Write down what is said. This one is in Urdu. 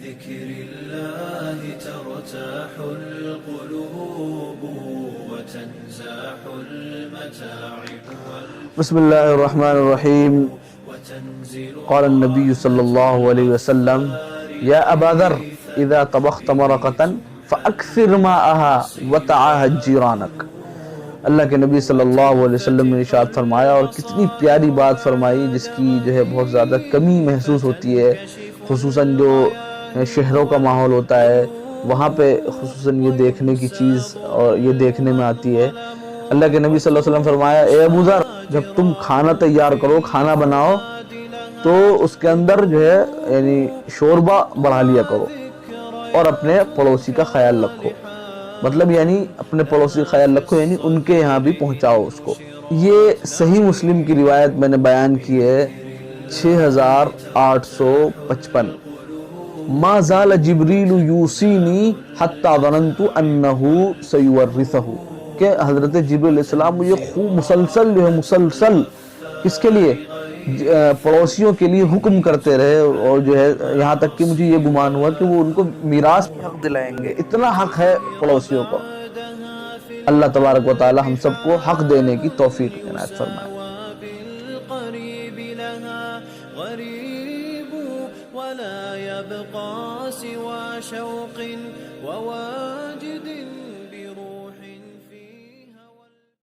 بذكر الله ترتاح القلوب وتنزاح المتاعب بسم اللہ الرحمن الرحیم. قال النبی صلی اللہ علیہ وسلم یا ابا ذر اذا طبخت مرقة فاکثر ماءها وتعاهد جیرانک. اللہ کے نبی صلی اللہ علیہ وسلم نے ارشاد فرمایا، اور کتنی پیاری بات فرمائی جس کی جو ہے بہت زیادہ کمی محسوس ہوتی ہے، خصوصاً جو شہروں کا ماحول ہوتا ہے وہاں پہ خصوصاً یہ دیکھنے کی چیز اور یہ دیکھنے میں آتی ہے. اللہ کے نبی صلی اللہ علیہ وسلم فرمایا، اے ابو ذر جب تم کھانا تیار کرو، کھانا بناؤ، تو اس کے اندر جو ہے یعنی شوربہ بڑھا لیا کرو اور اپنے پڑوسی کا خیال رکھو. مطلب یعنی اپنے پڑوسی کا خیال رکھو یعنی ان کے یہاں بھی پہنچاؤ اس کو. یہ صحیح مسلم کی روایت میں نے بیان کی ہے 6855. ما زال جبریل یوصینی حتی ظننت انہ سیورثہ، کہ حضرت جبریل علیہ السلام مجھے خوب مسلسل کس کے لیے؟ پڑوسیوں کے لیے حکم کرتے رہے، اور جو ہے یہاں تک کہ مجھے یہ گمان ہوا کہ وہ ان کو میراث میں حق دلائیں گے. اتنا حق ہے پڑوسیوں کو. اللہ تبارک و تعالی ہم سب کو حق دینے کی توفیق عنایت فرمائے. ولا يبقى سوى شوق وواجد